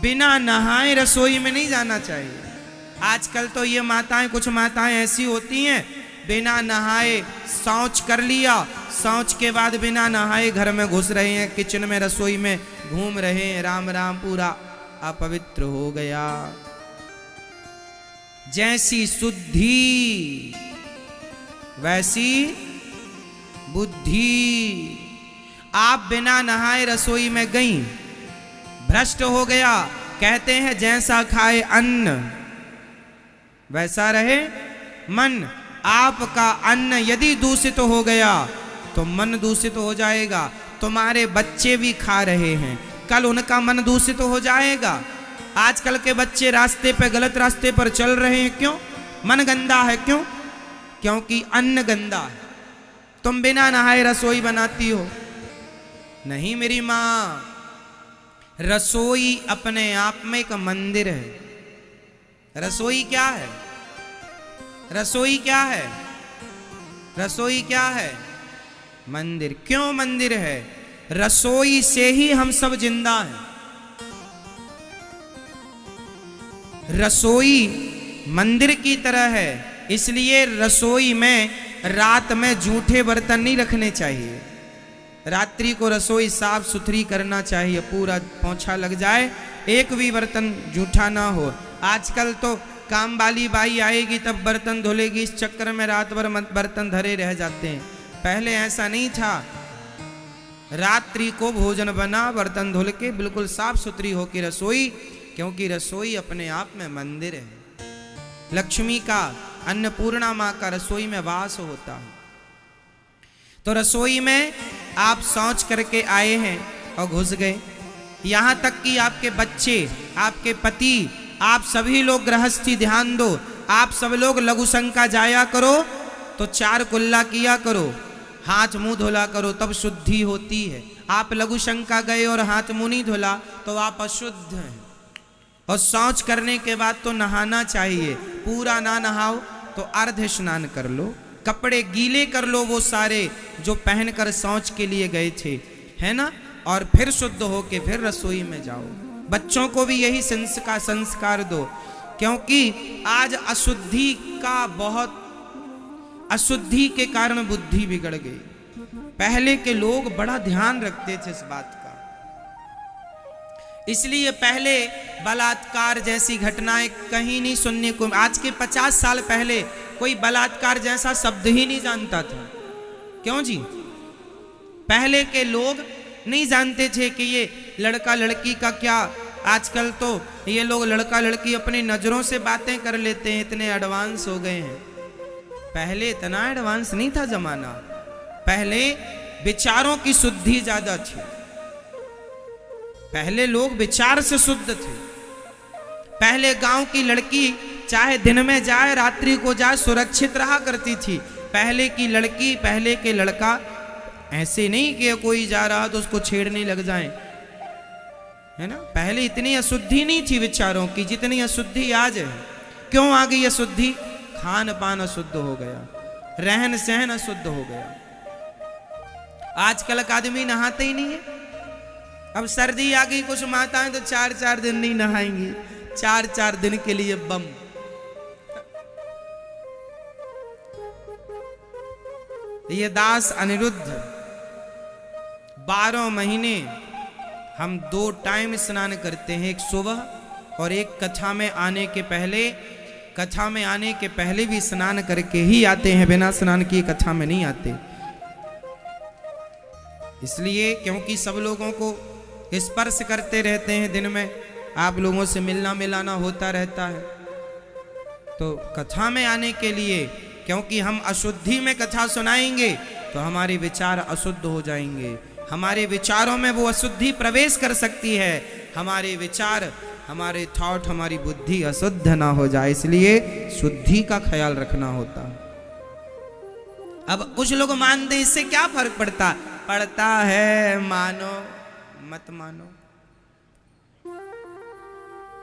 बिना नहाए रसोई में नहीं जाना चाहिए। आजकल तो ये माताएं, कुछ माताएं ऐसी होती हैं, बिना नहाए शौच कर लिया, शौच के बाद बिना नहाए घर में घुस रहे हैं, किचन में रसोई में घूम रहे हैं, राम राम, पूरा अपवित्र हो गया। जैसी शुद्धि वैसी बुद्धि। आप बिना नहाए रसोई में गई, भ्रष्ट हो गया। कहते हैं जैसा खाए अन्न वैसा रहे मन। आपका अन्न यदि दूषित हो गया तो मन दूषित हो जाएगा। तुम्हारे बच्चे भी खा रहे हैं, कल उनका मन दूषित हो जाएगा। आजकल के बच्चे रास्ते पे, गलत रास्ते पर चल रहे हैं, क्यों? मन गंदा है। क्यों? क्योंकि अन्न गंदा है। तुम बिना नहाए रसोई बनाती हो? नहीं मेरी मां, रसोई अपने आप में एक मंदिर है। रसोई क्या है? रसोई क्या है? रसोई क्या है? मंदिर। क्यों मंदिर है? रसोई से ही हम सब जिंदा हैं। रसोई मंदिर की तरह है, इसलिए रसोई में रात में जूठे बर्तन नहीं रखने चाहिए। रात्रि को रसोई साफ सुथरी करना चाहिए, पूरा पोंछा लग जाए, एक भी बर्तन जूठा ना हो। आजकल तो काम वाली बाई आएगी तब बर्तन धुलेगी, इस चक्कर में रात भर बर्तन धरे रह जाते हैं। पहले ऐसा नहीं था। रात्रि को भोजन बना, बर्तन धुल के बिल्कुल साफ सुथरी होकर रसोई, क्योंकि रसोई अपने आप में मंदिर है। लक्ष्मी का, अन्नपूर्णा माँ का रसोई में वास होता है। तो रसोई में आप शौच करके आए हैं और घुस गए। यहां तक कि आपके बच्चे, आपके पति, आप सभी लोग गृहस्थी ध्यान दो, आप सब लोग लघु शंका जाया करो तो 4 कुल्ला किया करो, हाथ मुंह धोला करो, तब शुद्धि होती है। आप लघु शंका गए और हाथ मुंह नहीं धोला तो आप अशुद्ध हैं। और शौच करने के बाद तो नहाना चाहिए। पूरा ना नहाओ तो अर्ध स्नान कर लो, कपड़े गीले कर लो वो सारे जो पहनकर शौच के लिए गए थे, है ना, और फिर शुद्ध होके फिर रसोई में जाओ। बच्चों को भी यही संस्कार दो, क्योंकि आज अशुद्धि का बहुत, अशुद्धि के कारण बुद्धि बिगड़ गई। पहले के लोग बड़ा ध्यान रखते थे इस बात का, इसलिए पहले बलात्कार जैसी घटनाएं कहीं नहीं सुनने को। आज के 50 साल पहले कोई बलात्कार जैसा शब्द ही नहीं जानता था। क्यों जी? पहले के लोग नहीं जानते थे कि ये लड़का लड़की का क्या। आजकल तो ये लोग लड़का लड़की अपनी नजरों से बातें कर लेते हैं, इतने एडवांस हो गए हैं। पहले इतना एडवांस नहीं था जमाना। पहले विचारों की शुद्धि ज्यादा थी। पहले लोग विचार से शुद्ध थे। पहले गांव की लड़की चाहे दिन में जाए रात्रि को जाए सुरक्षित रहा करती थी। पहले की लड़की, पहले के लड़का ऐसे नहीं कि कोई जा रहा तो उसको छेड़ने लग जाए, है ना। पहले इतनी अशुद्धि नहीं थी विचारों की जितनी अशुद्धि आज है। क्यों आ गई अशुद्धि? खान पान अशुद्ध हो गया, रहन सहन अशुद्ध हो गया। आजकल का आदमी नहाते ही नहीं है। अब सर्दी आ गई, कुछ माताएं तो 4-4 दिन नहीं नहाएंगी, 4-4 दिन के लिए बम। ये दास अनिरुद्ध 12 महीने हम 2 टाइम स्नान करते हैं, एक सुबह और एक कथा में आने के पहले। कथा में आने के पहले भी स्नान करके ही आते हैं, बिना स्नान किए कथा में नहीं आते। इसलिए क्योंकि सब लोगों को स्पर्श करते रहते हैं, दिन में आप लोगों से मिलना मिलाना होता रहता है। तो कथा में आने के लिए, क्योंकि हम अशुद्धि में कथा सुनाएंगे तो हमारे विचार अशुद्ध हो जाएंगे। हमारे विचारों में वो अशुद्धि प्रवेश कर सकती है। हमारे विचार, हमारे थॉट, हमारी बुद्धि अशुद्ध ना हो जाए, इसलिए शुद्धि का ख्याल रखना होता। अब कुछ लोग मानते हैं, इससे क्या फर्क पड़ता? पड़ता है, मानो मत मानो,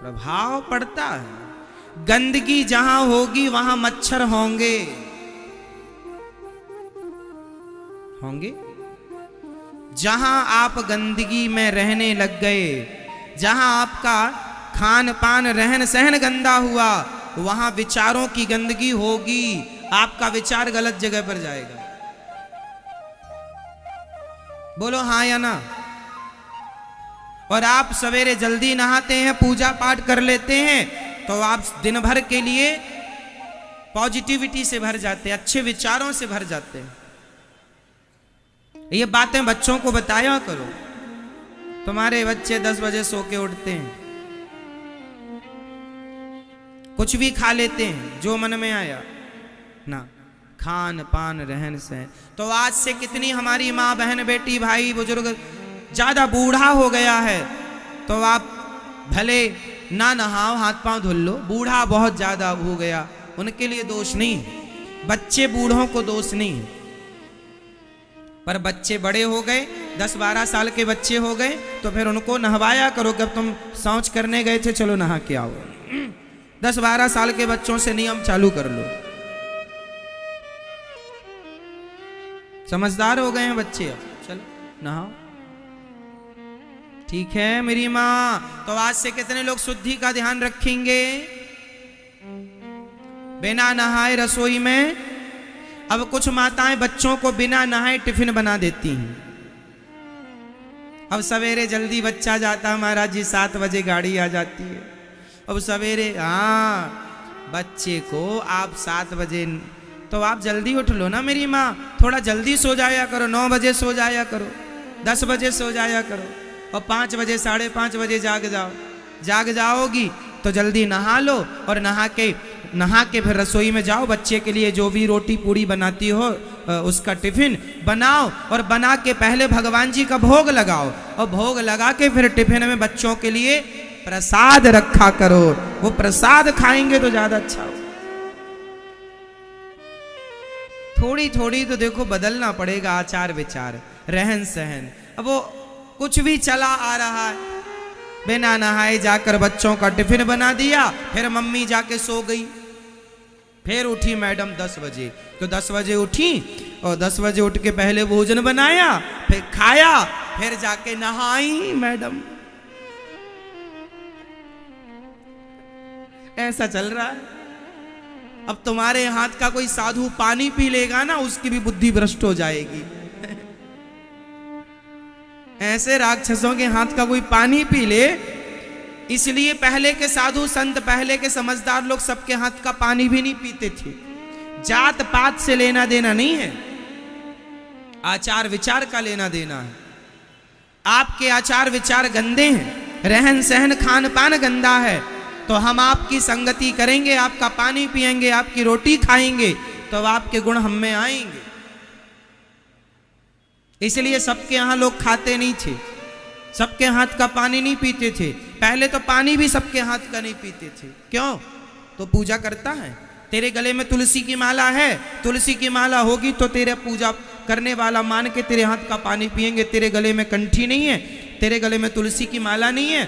प्रभाव पड़ता है। गंदगी जहां होगी वहां मच्छर होंगे। जहां आप गंदगी में रहने लग गए, जहां आपका खान पान रहन सहन गंदा हुआ, वहां विचारों की गंदगी होगी, आपका विचार गलत जगह पर जाएगा। बोलो हाँ या ना। और आप सवेरे जल्दी नहाते हैं, पूजा पाठ कर लेते हैं, तो आप दिन भर के लिए पॉजिटिविटी से भर जाते हैं, अच्छे विचारों से भर जाते हैं। ये बातें बच्चों को बताया करो। तुम्हारे बच्चे 10 बजे सो के उठते हैं, कुछ भी खा लेते हैं जो मन में आया ना, खान पान रहन सहन। तो आज से कितनी हमारी माँ बहन बेटी भाई बुजुर्ग ज्यादा बूढ़ा हो गया है, तो आप भले ना नहाओ, हाथ पांव धुल लो, बूढ़ा बहुत ज्यादा हो गया, उनके लिए दोष नहीं है, बच्चे बूढ़ों को दोष नहीं है। पर बच्चे बड़े हो गए, 10-12 साल के बच्चे हो गए, तो फिर उनको नहवाया करो। जब तुम शौच करने गए थे, चलो नहा के आओ। 10-12 साल के बच्चों से नियम चालू कर लो। समझदार हो गए हैं बच्चे, अब चलो नहाओ। ठीक है मेरी माँ। तो आज से कितने लोग शुद्धि का ध्यान रखेंगे? बिना नहाए रसोई में, अब कुछ माताएं बच्चों को बिना नहाए टिफिन बना देती हैं। अब सवेरे जल्दी बच्चा जाता, महाराज जी 7 बजे गाड़ी आ जाती है। अब सवेरे हाँ, बच्चे को आप 7 बजे, तो आप जल्दी उठ लो ना मेरी माँ, थोड़ा जल्दी सो जाया करो, 9 बजे सो जाया करो, 10 बजे सो जाया करो, और 5 बजे 5:30 बजे जाग जाओ। जाग जाओगी तो जल्दी नहा लो, और नहा के फिर रसोई में जाओ, बच्चे के लिए जो भी रोटी पूड़ी बनाती हो उसका टिफिन बनाओ, और बना के पहले भगवान जी का भोग लगाओ, और भोग लगा के फिर टिफिन में बच्चों के लिए प्रसाद रखा करो। वो प्रसाद खाएंगे तो ज्यादा अच्छा हो। थोड़ी थोड़ी तो देखो बदलना पड़ेगा आचार विचार, रहन सहन। अब वो कुछ भी चला आ रहा है, बिना नहाए जाकर बच्चों का टिफिन बना दिया, फिर मम्मी जाके सो गई, फिर उठी मैडम 10 बजे, तो 10 बजे उठी और 10 बजे उठ के पहले भोजन बनाया, फिर खाया, फिर जाके नहाई मैडम। ऐसा चल रहा है। अब तुम्हारे हाथ का कोई साधु पानी पी लेगा ना, उसकी भी बुद्धि भ्रष्ट हो जाएगी। ऐसे राक्षसों के हाथ का कोई पानी पी ले, इसलिए पहले के साधु संत, पहले के समझदार लोग सबके हाथ का पानी भी नहीं पीते थे। जात पात से लेना देना नहीं है, आचार विचार का लेना देना है। आपके आचार विचार गंदे हैं, रहन सहन खान पान गंदा है, तो हम आपकी संगति करेंगे, आपका पानी पिएंगे, आपकी रोटी खाएंगे, तो आपके गुण हम में आएंगे। इसलिए सबके यहाँ लोग खाते नहीं थे, सबके हाथ का पानी नहीं पीते थे। पहले तो पानी भी सबके हाथ का नहीं पीते थे। क्यों? तो पूजा करता है। तेरे गले में तुलसी की माला है, तुलसी की माला होगी तो तेरे पूजा करने वाला मान के तेरे हाथ का पानी पिएंगे। तेरे गले में कंठी नहीं है, तेरे गले में तुलसी की माला नहीं है,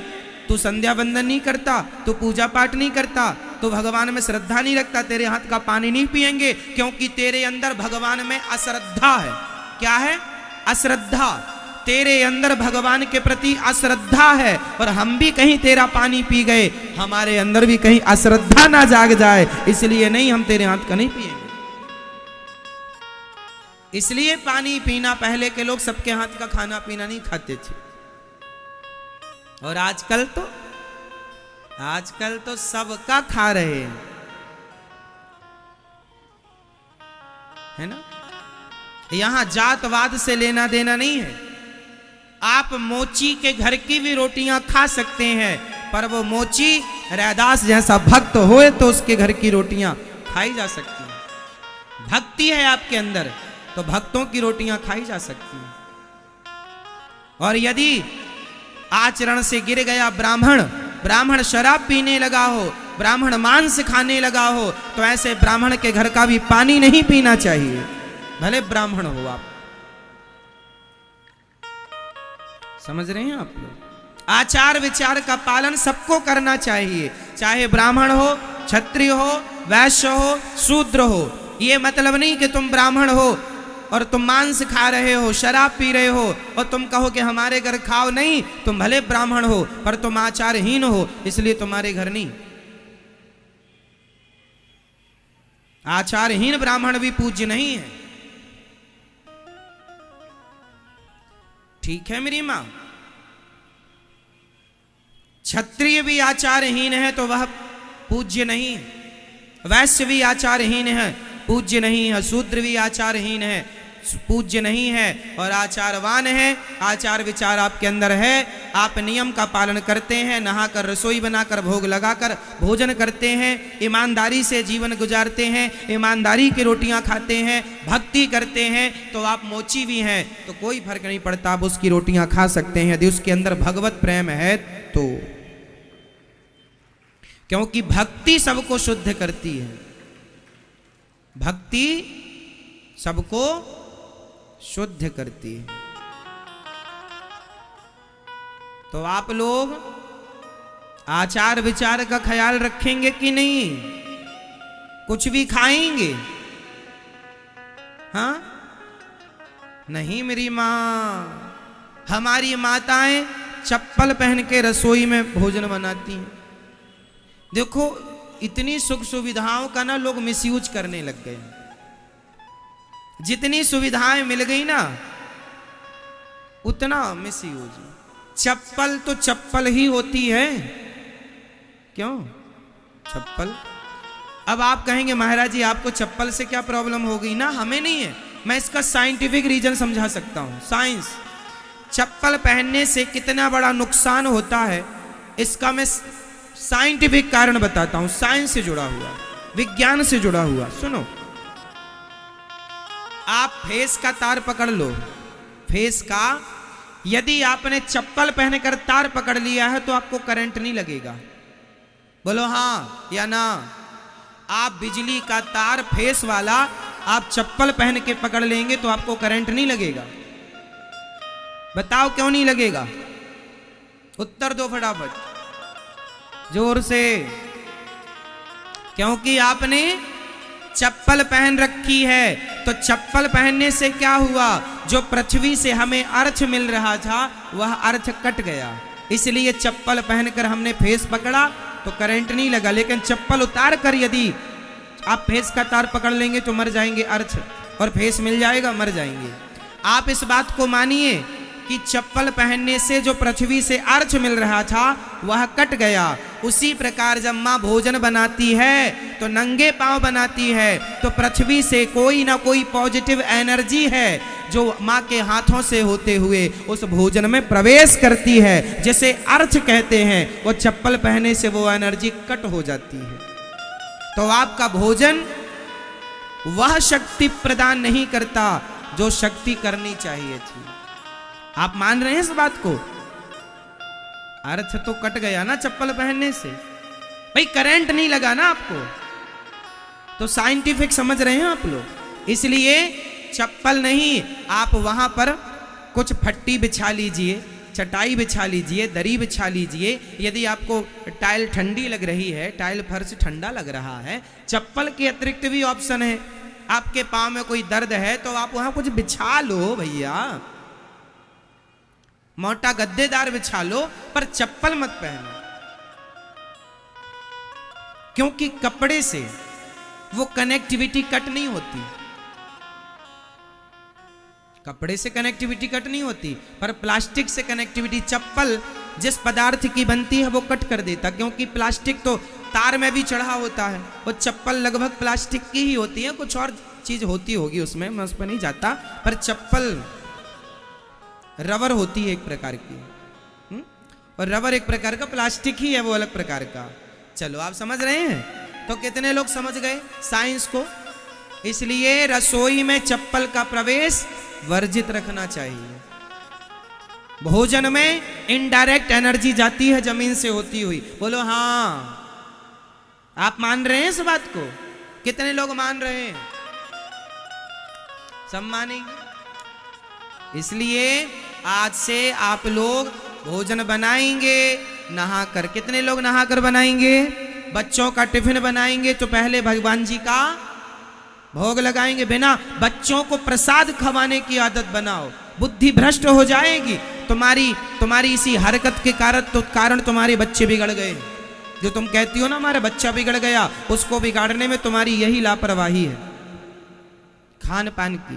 तू संध्या वंदन नहीं करता, तू पूजा पाठ नहीं करता, तो भगवान में श्रद्धा नहीं रखता, तेरे हाथ का पानी नहीं पिएंगे, क्योंकि तेरे अंदर भगवान में अश्रद्धा है। क्या है? अश्रद्धा। तेरे अंदर भगवान के प्रति अश्रद्धा है, और हम भी कहीं तेरा पानी पी गए, हमारे अंदर भी कहीं अश्रद्धा ना जाग जाए, इसलिए नहीं, हम तेरे हाथ का नहीं पिएंगे। इसलिए पानी पीना, पहले के लोग सबके हाथ का खाना पीना नहीं खाते थे। और आजकल तो सबका खा रहे हैं, है ना। यहां जातवाद से लेना देना नहीं है। आप मोची के घर की भी रोटियां खा सकते हैं, पर वो मोची रैदास जैसा भक्त होए तो उसके घर की रोटियां खाई जा सकती हैं। भक्ति है आपके अंदर तो भक्तों की रोटियां खाई जा सकती हैं। और यदि आचरण से गिर गया ब्राह्मण शराब पीने लगा हो, ब्राह्मण मांस खाने लगा हो, तो ऐसे ब्राह्मण के घर का भी पानी नहीं पीना चाहिए, भले ब्राह्मण हो आप। समझ रहे हैं आप लोग? आचार विचार का पालन सबको करना चाहिए, चाहे ब्राह्मण हो, क्षत्रिय हो, वैश्य हो, शूद्र हो। ये मतलब नहीं कि तुम ब्राह्मण हो और तुम मांस खा रहे हो, शराब पी रहे हो, और तुम कहो कि हमारे घर खाओ नहीं, तुम भले ब्राह्मण हो पर तुम आचारहीन हो, इसलिए तुम्हारे घर नहीं। आचारहीन ब्राह्मण भी पूज्य नहीं है। ठीक है मेरी मां। क्षत्रिय भी आचारहीन है तो वह पूज्य नहीं है, वैश्य भी आचारहीन है, पूज्य नहीं है, शूद्र भी आचारहीन है, पूज्य नहीं है, और आचारवान है, आचार विचार आपके अंदर है, आप नियम का पालन करते हैं, नहाकर रसोई बनाकर भोग लगाकर भोजन करते हैं, ईमानदारी से जीवन गुजारते हैं, ईमानदारी की रोटियां खाते हैं, भक्ति करते हैं, तो आप मोची भी हैं, तो कोई फर्क नहीं पड़ता, आप उसकी रोटियां खा सकते हैं यदि उसके अंदर भगवत प्रेम है तो। क्योंकि भक्ति सबको शुद्ध करती है, भक्ति सबको शुद्ध करती है। तो आप लोग आचार विचार का ख्याल रखेंगे कि नहीं? कुछ भी खाएंगे? हाँ नहीं मेरी मां, हमारी माताएं चप्पल पहन के रसोई में भोजन बनाती हैं। देखो इतनी सुख सुविधाओं का ना लोग मिसयूज करने लग गए। जितनी सुविधाएं मिल गई ना उतना मिसयूज। चप्पल तो चप्पल ही होती है, क्यों? चप्पल। अब आप कहेंगे महाराज जी आपको चप्पल से क्या प्रॉब्लम हो गई? ना हमें नहीं है, मैं इसका साइंटिफिक रीजन समझा सकता हूं। साइंस, चप्पल पहनने से कितना बड़ा नुकसान होता है इसका मैं साइंटिफिक कारण बताता हूं, साइंस से जुड़ा हुआ, विज्ञान से जुड़ा हुआ। सुनो, आप फेस का तार पकड़ लो, फेस का, यदि आपने चप्पल पहनकर तार पकड़ लिया है तो आपको करंट नहीं लगेगा। बोलो हाँ या ना। आप बिजली का तार फेस वाला आप चप्पल पहन के पकड़ लेंगे तो आपको करंट नहीं लगेगा। बताओ क्यों नहीं लगेगा? उत्तर दो फटाफट, जोर से। क्योंकि आपने चप्पल पहन रखी है। तो चप्पल पहनने से क्या हुआ? जो पृथ्वी से हमें अर्थ मिल रहा था वह अर्थ कट गया, इसलिए चप्पल पहनकर हमने फेस पकड़ा तो करंट नहीं लगा। लेकिन चप्पल उतार कर यदि आप फेस का तार पकड़ लेंगे तो मर जाएंगे अर्थ, और फेस मिल जाएगा, मर जाएंगे। आप इस बात को मानिए कि चप्पल पहनने से जो पृथ्वी से अर्थ मिल रहा था वह कट गया। उसी प्रकार जब माँ भोजन बनाती है तो नंगे पांव बनाती है, तो पृथ्वी से कोई ना कोई पॉजिटिव एनर्जी है जो माँ के हाथों से होते हुए उस भोजन में प्रवेश करती है, जिसे अर्थ कहते हैं। वो चप्पल पहनने से वो एनर्जी कट हो जाती है। तो आपका भोजन वह शक्ति प्रदान नहीं करता जो शक्ति करनी चाहिए थी। आप मान रहे हैं इस बात को? अर्थ तो कट गया ना चप्पल पहनने से, भाई करंट नहीं लगा ना आपको, तो साइंटिफिक समझ रहे हैं आप लोग। इसलिए चप्पल नहीं, आप वहां पर कुछ फट्टी बिछा लीजिए, चटाई बिछा लीजिए, दरी बिछा लीजिए। यदि आपको टाइल ठंडी लग रही है, टाइल फर्श ठंडा लग रहा है, चप्पल के अतिरिक्त भी ऑप्शन है। आपके पांव में कोई दर्द है तो आप वहां कुछ बिछा लो भैया, मोटा गद्देदार बिछा लो, पर चप्पल मत पहनो। क्योंकि कपड़े से वो कनेक्टिविटी कट नहीं होती, कपड़े से कनेक्टिविटी कट नहीं होती, पर प्लास्टिक से कनेक्टिविटी, चप्पल जिस पदार्थ की बनती है वो कट कर देता। क्योंकि प्लास्टिक तो तार में भी चढ़ा होता है, वो चप्पल लगभग प्लास्टिक की ही होती है, कुछ और चीज होती होगी उसमें, मैं उस पर नहीं जाता, पर चप्पल रबर होती है एक प्रकार की, और रबर एक प्रकार का प्लास्टिक ही है, वो अलग प्रकार का। चलो आप समझ रहे हैं? तो कितने लोग समझ गए साइंस को? इसलिए रसोई में चप्पल का प्रवेश वर्जित रखना चाहिए। भोजन में इनडायरेक्ट एनर्जी जाती है जमीन से होती हुई। बोलो हाँ, आप मान रहे हैं इस बात को? कितने लोग मान रहे हैं? सब मानेंगे। इसलिए आज से आप लोग भोजन बनाएंगे नहाकर। कितने लोग नहाकर बनाएंगे? बच्चों का टिफिन बनाएंगे तो पहले भगवान जी का भोग लगाएंगे बिना। बच्चों को प्रसाद खवाने की आदत बनाओ, बुद्धि भ्रष्ट हो जाएगी। तुम्हारी इसी हरकत के कारण तुम्हारे बच्चे बिगड़ गए। जो तुम कहती हो ना हमारा बच्चा बिगड़ गया, उसको बिगाड़ने में तुम्हारी यही लापरवाही है खान पान की।